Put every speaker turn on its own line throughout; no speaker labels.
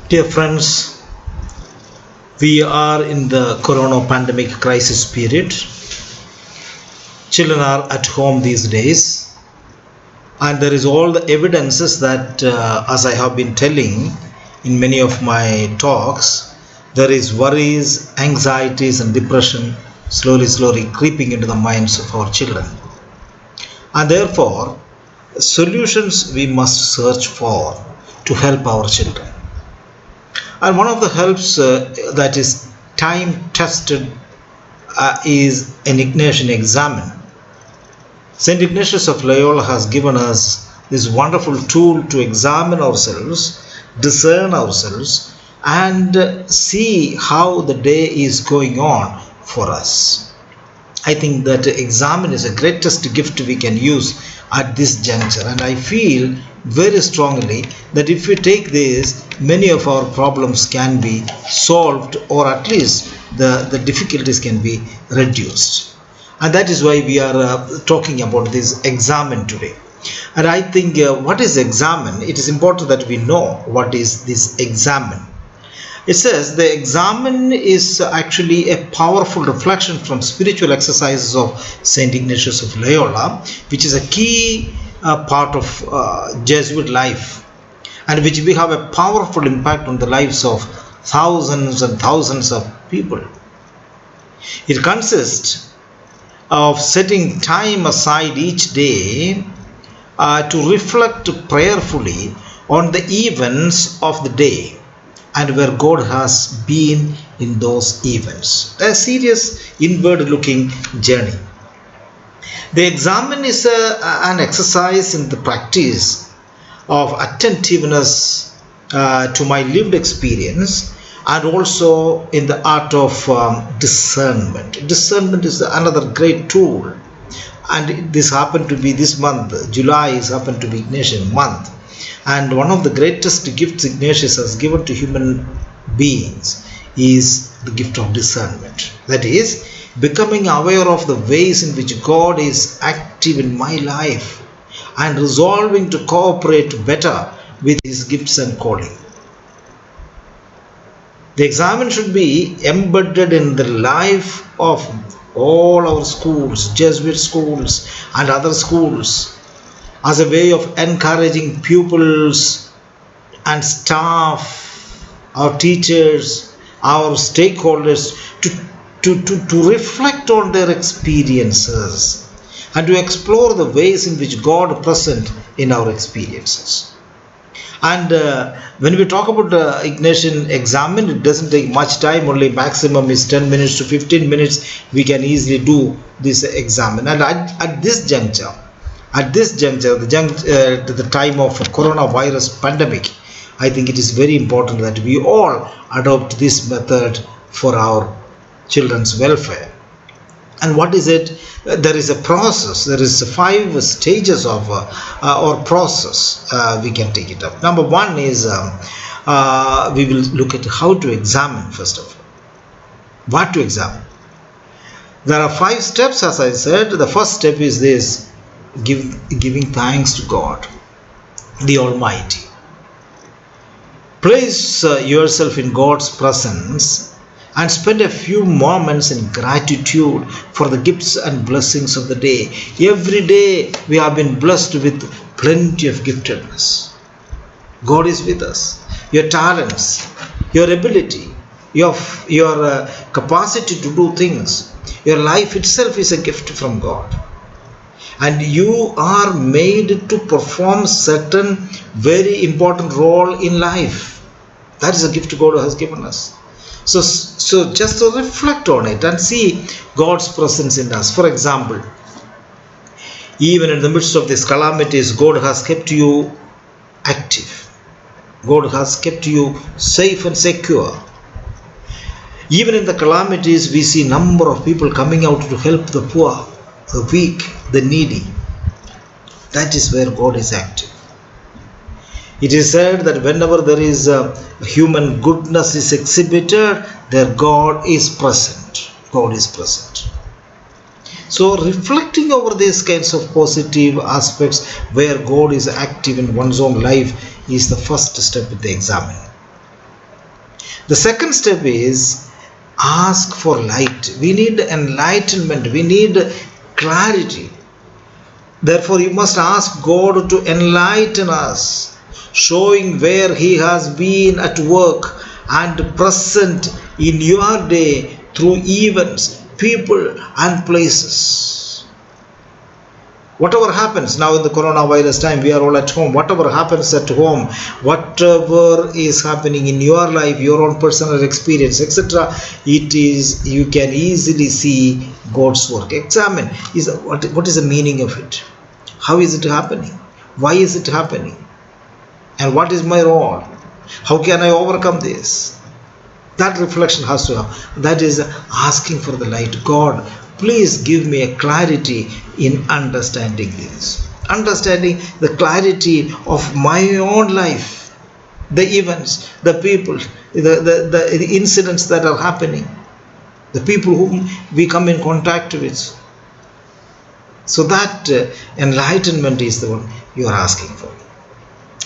Dear friends, we are in the corona pandemic crisis period. Children are at home these days, and there is all the evidences that, as I have been telling in many of my talks, there is worries, anxieties, and depression slowly creeping into the minds of our children. And therefore, solutions we must search for to help our children. And one of the helps that is time tested is an Ignatian examen. St. Ignatius of Loyola has given us this wonderful tool to examine ourselves, discern ourselves, and see how the day is going on for us. I think that examen is the greatest gift we can use at this juncture, and I feel very strongly that if we take this, many of our problems can be solved, or at least the difficulties can be reduced. And that is why we are talking about this examen today. And I think what is examen? It is important that we know what is this examen. It says the examen is actually a powerful reflection from spiritual exercises of St. Ignatius of Loyola, which is a key part of Jesuit life, and which will have a powerful impact on the lives of thousands and thousands of people. It consists of setting time aside each day to reflect prayerfully on the events of the day and where God has been in those events. A serious inward-looking journey. The examen is an exercise in the practice of attentiveness to my lived experience, and also in the art of discernment. Discernment is another great tool, and this happened to be this month. July has happened to be Ignatian month, and one of the greatest gifts Ignatius has given to human beings is the gift of discernment. That is, becoming aware of the ways in which God is active in my life and resolving to cooperate better with His gifts and calling. The examen should be embedded in the life of all our schools, Jesuit schools and other schools, as a way of encouraging pupils and staff, our teachers, our stakeholders to reflect on their experiences and to explore the ways in which God is present in our experiences. And when we talk about the Ignatian examen, it doesn't take much time, only maximum is 10 minutes to 15 minutes. We can easily do this examen. And at this juncture, the time of coronavirus pandemic, I think it is very important that we all adopt this method for our children's welfare. And what is it? There is a process. There is 5 stages of or process. We can take it up. Number 1 is we will look at how to examine first of all. What to examine? There are 5 steps, as I said. The first step is this: giving thanks to God, the Almighty. Place yourself in God's presence and spend a few moments in gratitude for the gifts and blessings of the day. Every day we have been blessed with plenty of giftedness. God is with us. Your talents, your ability, your capacity to do things, your life itself is a gift from God. And you are made to perform certain very important role in life. That is a gift God has given us. So just to reflect on it and see God's presence in us. For example, even in the midst of these calamities, God has kept you active. God has kept you safe and secure. Even in the calamities, we see number of people coming out to help the poor, the weak, the needy. That is where God is active. It is said that whenever there is human goodness is exhibited, there God is present. God is present. So reflecting over these kinds of positive aspects where God is active in one's own life is the first step in the examen. The second step is ask for light. We need enlightenment. We need clarity. Therefore, you must ask God to enlighten us, showing where He has been at work and present in your day through events, people, and places. Whatever happens now in the coronavirus time, we are all at home. Whatever happens at home, whatever is happening in your life, your own personal experience, etc., you can easily see God's work. Examine what is the meaning of it? How is it happening? Why is it happening? And what is my role? How can I overcome this? That reflection has to happen. That is asking for the light. God, please give me a clarity in understanding this. Understanding the clarity of my own life, the events, the people, the incidents that are happening, the people whom we come in contact with. So that enlightenment is the one you are asking for.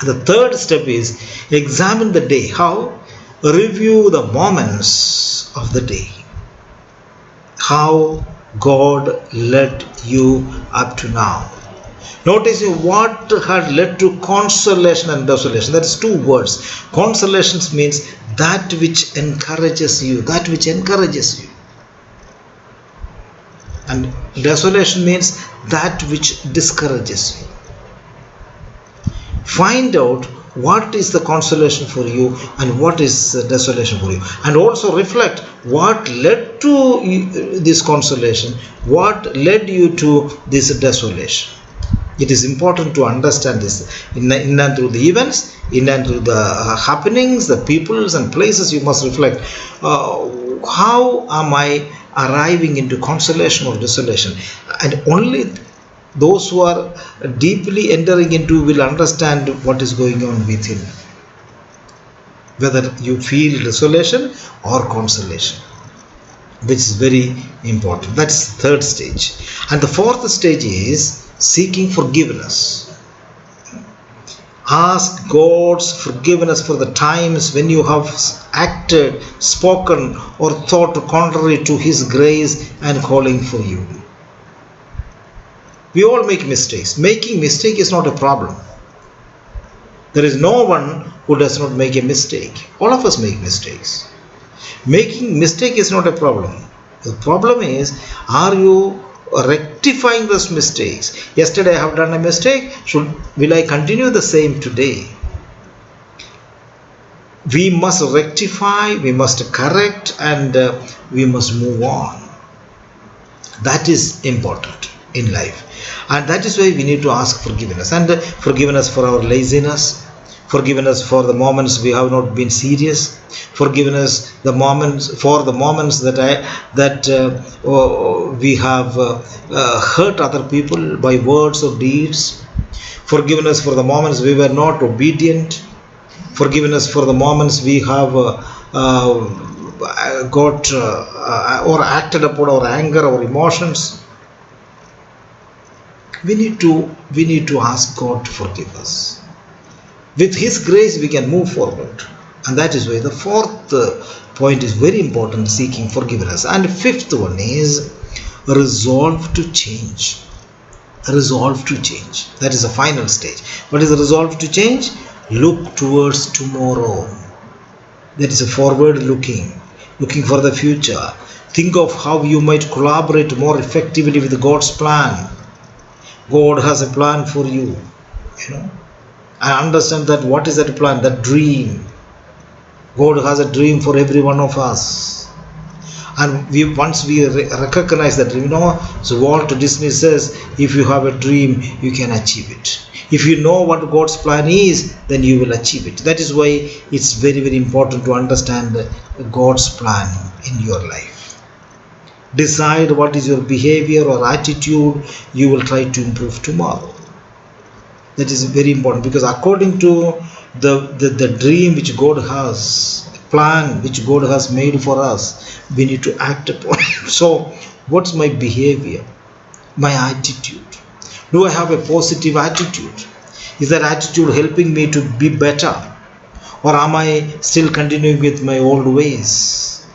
The third step is examine the day. How? Review the moments of the day. How God led you up to now. Notice what had led to consolation and desolation. That is two words. Consolation means that which encourages you. That which encourages you. And desolation means that which discourages you. Find out what is the consolation for you and what is desolation for you, and also reflect what led to this consolation, what led you to this desolation. It is important to understand this in and through the events, in and through the happenings, the peoples and places. You must reflect, how am I arriving into consolation or desolation? And only those who are deeply entering into will understand what is going on within, whether you feel desolation or consolation, which is very important. That's the third stage. And the fourth stage is seeking forgiveness. Ask God's forgiveness for the times when you have acted, spoken, or thought contrary to His grace and calling for you. We all make mistakes. Making mistake is not a problem. There is no one who does not make a mistake. All of us make mistakes. Making mistake is not a problem. The problem is, are you rectifying those mistakes? Yesterday I have done a mistake. Will I continue the same today? We must rectify, we must correct, and we must move on. That is important in life. And that is why we need to ask forgiveness. And forgiveness for our laziness, forgiveness for the moments we have not been serious, forgiveness for the moments that we have hurt other people by words or deeds, forgiveness for the moments we were not obedient, forgiveness for the moments we have got or acted upon our anger or emotions. We need to ask God to forgive us. With His grace we can move forward. And that is why the fourth point is very important, seeking forgiveness. And the fifth one is resolve to change. Resolve to change. That is the final stage. What is the resolve to change? Look towards tomorrow. That is a forward looking for the future. Think of how you might collaborate more effectively with God's plan. God has a plan for you, and understand that what is that plan, that dream. God has a dream for every one of us, and once we recognize that dream, so Walt Disney says, if you have a dream, you can achieve it. If you know what God's plan is, then you will achieve it. That is why it's very, very important to understand God's plan in your life. Decide what is your behavior or attitude you will try to improve tomorrow. That is very important, because according to the dream which God has, plan which God has made for us, we need to act upon it. So what's my behavior, my attitude? Do I have a positive attitude? Is that attitude helping me to be better? or am I still continuing with my old ways?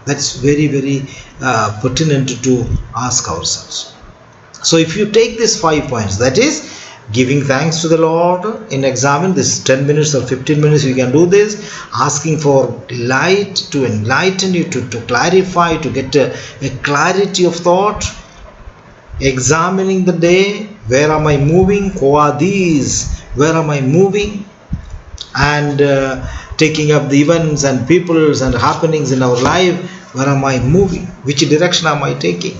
That's very, very pertinent to ask ourselves. So if you take these 5 points, that is giving thanks to the Lord in examen, this 10 minutes or 15 minutes you can do this, asking for light to enlighten you, to clarify, to get a clarity of thought, examining the day, where am I moving, who are these, where am I moving, and taking up the events and peoples and happenings in our life, where am I moving, which direction am I taking.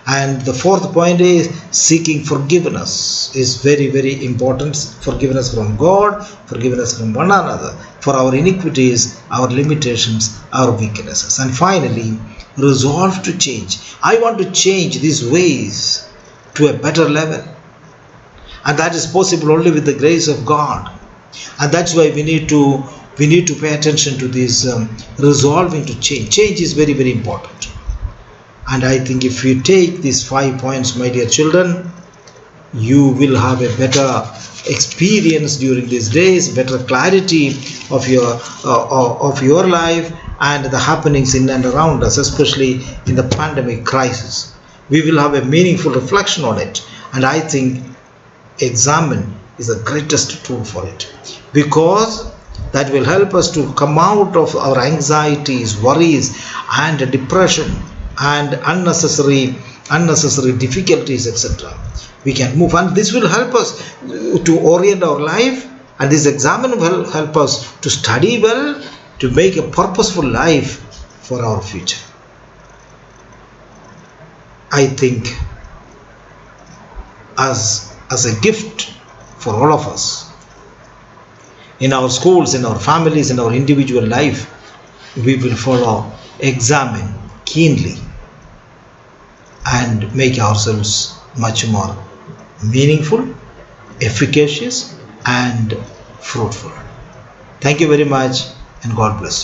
And the fourth point is seeking forgiveness is very, very important. Forgiveness from God, forgiveness from one another for our iniquities, our limitations, our weaknesses. And finally, resolve to change. I want to change these ways to a better level. And that is possible only with the grace of God. And that's why we need to pay attention to this resolving to change. Change is very, very important. And I think if you take these 5 points, my dear children, you will have a better experience during these days, better clarity of your life and the happenings in and around us, especially in the pandemic crisis. We will have a meaningful reflection on it. And I think EXAMEN is the greatest tool for it, because that will help us to come out of our anxieties, worries, and depression, and unnecessary difficulties, etc. We can move, and this will help us to orient our life, and this examen will help us to study well, to make a purposeful life for our future. I think as a gift for all of us, in our schools, in our families, in our individual life, we will follow EXAMEN keenly and make ourselves much more meaningful, efficacious, and fruitful. Thank you very much, and God bless you.